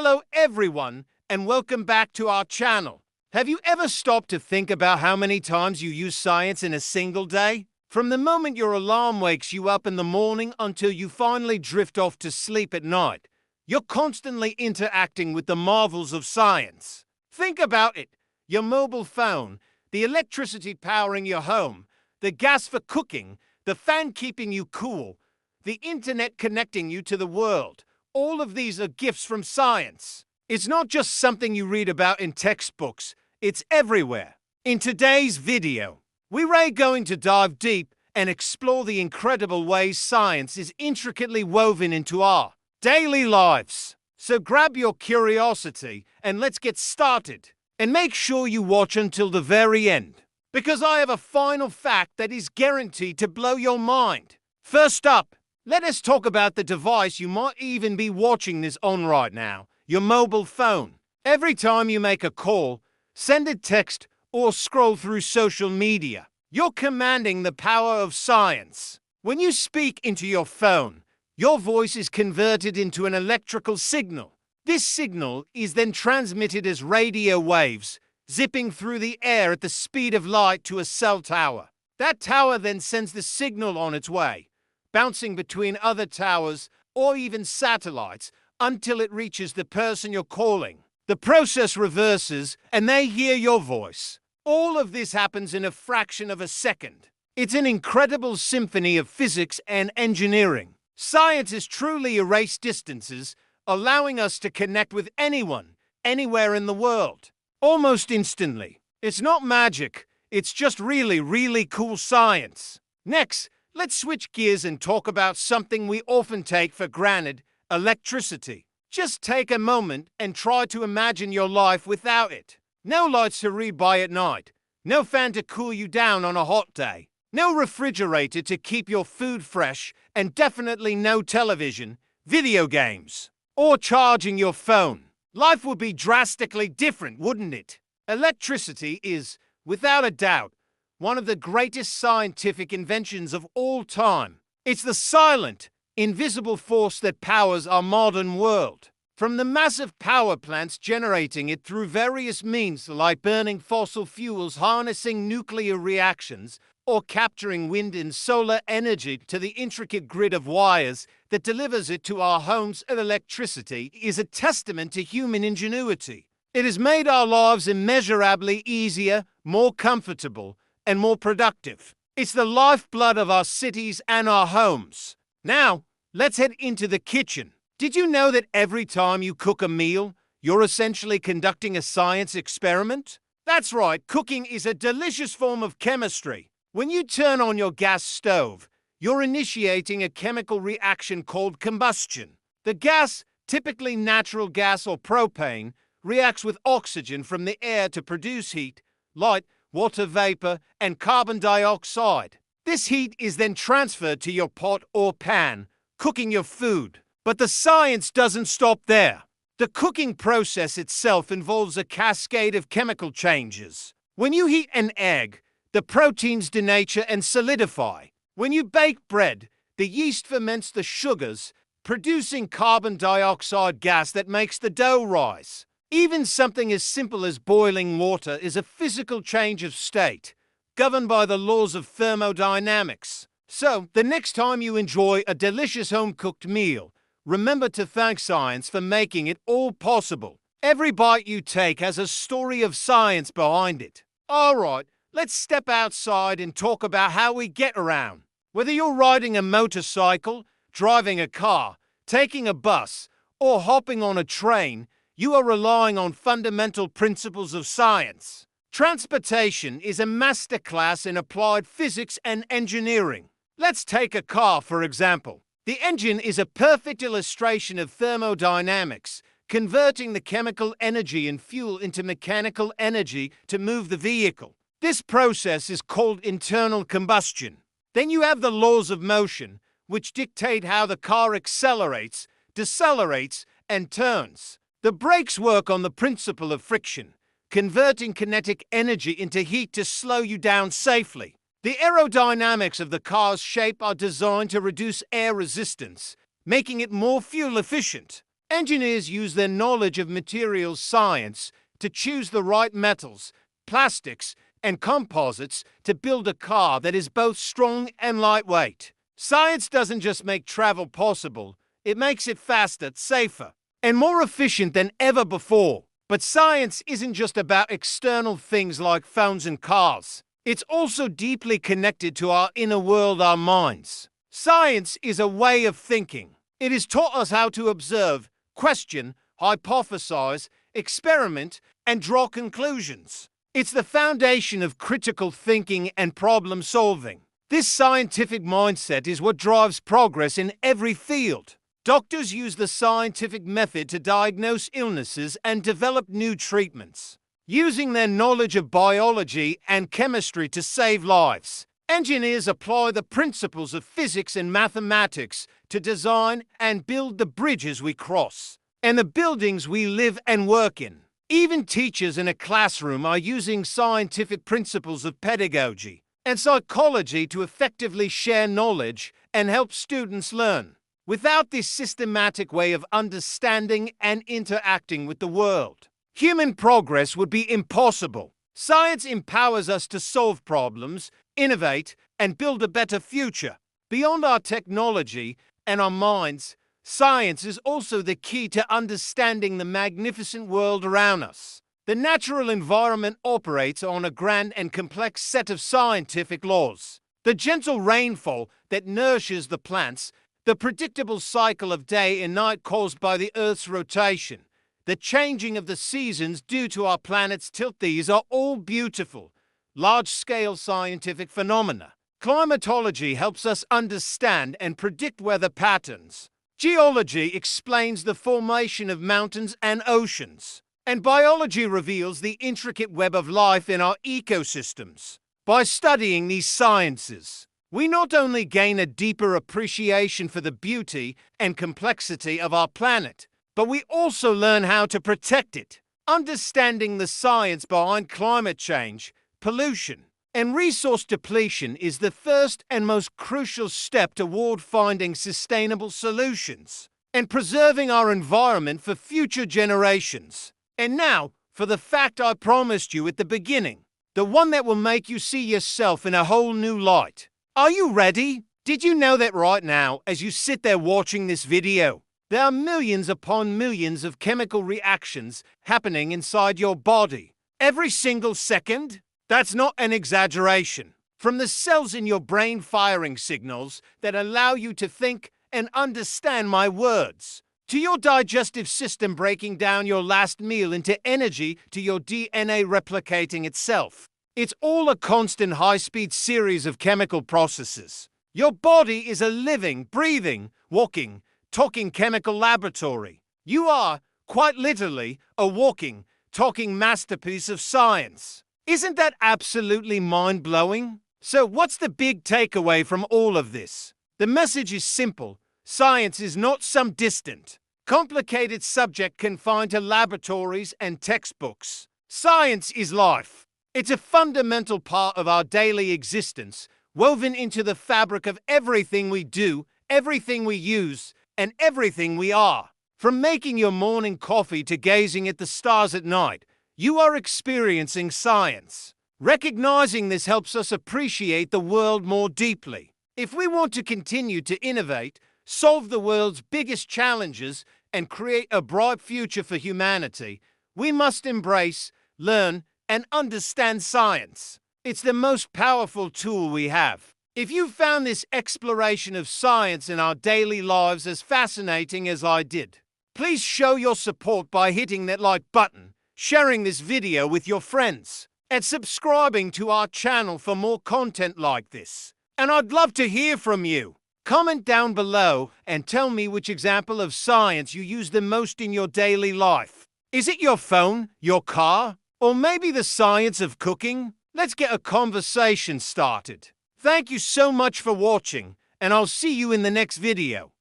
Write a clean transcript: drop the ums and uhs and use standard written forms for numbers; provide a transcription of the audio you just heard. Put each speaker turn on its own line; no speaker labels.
Hello everyone, and welcome back to our channel. Have you ever stopped to think about how many times you use science in a single day? From the moment your alarm wakes you up in the morning until you finally drift off to sleep at night, you're constantly interacting with the marvels of science. Think about it. Your mobile phone, the electricity powering your home, the gas for cooking, the fan keeping you cool, the internet connecting you to the world. All of these are gifts from science. It's not just something you read about in textbooks, it's everywhere. In today's video, we're going to dive deep and explore the incredible ways science is intricately woven into our daily lives. So grab your curiosity and let's get started. And make sure you watch until the very end, because I have a final fact that is guaranteed to blow your mind. First up, let us talk about the device you might even be watching this on right now, your mobile phone. Every time you make a call, send a text, or scroll through social media, you're commanding the power of science. When you speak into your phone, your voice is converted into an electrical signal. This signal is then transmitted as radio waves, zipping through the air at the speed of light to a cell tower. That tower then sends the signal on its way, bouncing between other towers or even satellites until it reaches the person you're calling. The process reverses and they hear your voice. All of this happens in a fraction of a second. It's an incredible symphony of physics and engineering. Science has truly erased distances, allowing us to connect with anyone, anywhere in the world, almost instantly. It's not magic, it's just really cool science. Next, let's switch gears and talk about something we often take for granted: electricity. Just take a moment and try to imagine your life without it. No lights to read by at night, no fan to cool you down on a hot day, no refrigerator to keep your food fresh, and definitely no television, video games, or charging your phone. Life would be drastically different, wouldn't it? Electricity is, without a doubt, one of the greatest scientific inventions of all time. It's the silent, invisible force that powers our modern world. From the massive power plants generating it through various means like burning fossil fuels, harnessing nuclear reactions, or capturing wind and solar energy, to the intricate grid of wires that delivers it to our homes, electricity is a testament to human ingenuity. It has made our lives immeasurably easier, more comfortable, and more productive. It's the lifeblood of our cities and our homes. Now, let's head into the kitchen. Did you know that every time you cook a meal, you're essentially conducting a science experiment? That's right, cooking is a delicious form of chemistry. When you turn on your gas stove, you're initiating a chemical reaction called combustion. The gas, typically natural gas or propane, reacts with oxygen from the air to produce heat, light, water vapor, and carbon dioxide. This heat is then transferred to your pot or pan, cooking your food. But the science doesn't stop there. The cooking process itself involves a cascade of chemical changes. When you heat an egg, the proteins denature and solidify. When you bake bread, the yeast ferments the sugars, producing carbon dioxide gas that makes the dough rise. Even something as simple as boiling water is a physical change of state, governed by the laws of thermodynamics. So, the next time you enjoy a delicious home-cooked meal, remember to thank science for making it all possible. Every bite you take has a story of science behind it. Alright, let's step outside and talk about how we get around. Whether you're riding a motorcycle, driving a car, taking a bus, or hopping on a train, you are relying on fundamental principles of science. Transportation is a masterclass in applied physics and engineering. Let's take a car, for example. The engine is a perfect illustration of thermodynamics, converting the chemical energy in fuel into mechanical energy to move the vehicle. This process is called internal combustion. Then you have the laws of motion, which dictate how the car accelerates, decelerates, and turns. The brakes work on the principle of friction, converting kinetic energy into heat to slow you down safely. The aerodynamics of the car's shape are designed to reduce air resistance, making it more fuel efficient. Engineers use their knowledge of materials science to choose the right metals, plastics, and composites to build a car that is both strong and lightweight. Science doesn't just make travel possible, it makes it faster, safer, and more efficient than ever before. But science isn't just about external things like phones and cars. It's also deeply connected to our inner world, our minds. Science is a way of thinking. It has taught us how to observe, question, hypothesize, experiment, and draw conclusions. It's the foundation of critical thinking and problem solving. This scientific mindset is what drives progress in every field. Doctors use the scientific method to diagnose illnesses and develop new treatments, using their knowledge of biology and chemistry to save lives. Engineers apply the principles of physics and mathematics to design and build the bridges we cross and the buildings we live and work in. Even teachers in a classroom are using scientific principles of pedagogy and psychology to effectively share knowledge and help students learn. Without this systematic way of understanding and interacting with the world, human progress would be impossible. Science empowers us to solve problems, innovate, and build a better future. Beyond our technology and our minds, science is also the key to understanding the magnificent world around us. The natural environment operates on a grand and complex set of scientific laws. The gentle rainfall that nourishes the plants, the predictable cycle of day and night caused by the Earth's rotation, the changing of the seasons due to our planet's tilt, these are all beautiful, large-scale scientific phenomena. Climatology helps us understand and predict weather patterns. Geology explains the formation of mountains and oceans. And biology reveals the intricate web of life in our ecosystems. By studying these sciences, we not only gain a deeper appreciation for the beauty and complexity of our planet, but we also learn how to protect it. Understanding the science behind climate change, pollution, and resource depletion is the first and most crucial step toward finding sustainable solutions and preserving our environment for future generations. And now, for the fact I promised you at the beginning, the one that will make you see yourself in a whole new light. Are you ready? Did you know that right now, as you sit there watching this video, there are millions upon millions of chemical reactions happening inside your body every single second? That's not an exaggeration. From the cells in your brain firing signals that allow you to think and understand my words, to your digestive system breaking down your last meal into energy, to your DNA replicating itself. It's all a constant high-speed series of chemical processes. Your body is a living, breathing, walking, talking chemical laboratory. You are, quite literally, a walking, talking masterpiece of science. Isn't that absolutely mind-blowing? So what's the big takeaway from all of this? The message is simple. Science is not some distant, complicated subject confined to laboratories and textbooks. Science is life. It's a fundamental part of our daily existence, woven into the fabric of everything we do, everything we use, and everything we are. From making your morning coffee to gazing at the stars at night, you are experiencing science. Recognizing this helps us appreciate the world more deeply. If we want to continue to innovate, solve the world's biggest challenges, and create a bright future for humanity, we must embrace, learn, and understand science. It's the most powerful tool we have. If you found this exploration of science in our daily lives as fascinating as I did, please show your support by hitting that like button, sharing this video with your friends, and subscribing to our channel for more content like this. And I'd love to hear from you. Comment down below and tell me which example of science you use the most in your daily life. Is it your phone, your car, or maybe the science of cooking? Let's get a conversation started. Thank you so much for watching, and I'll see you in the next video.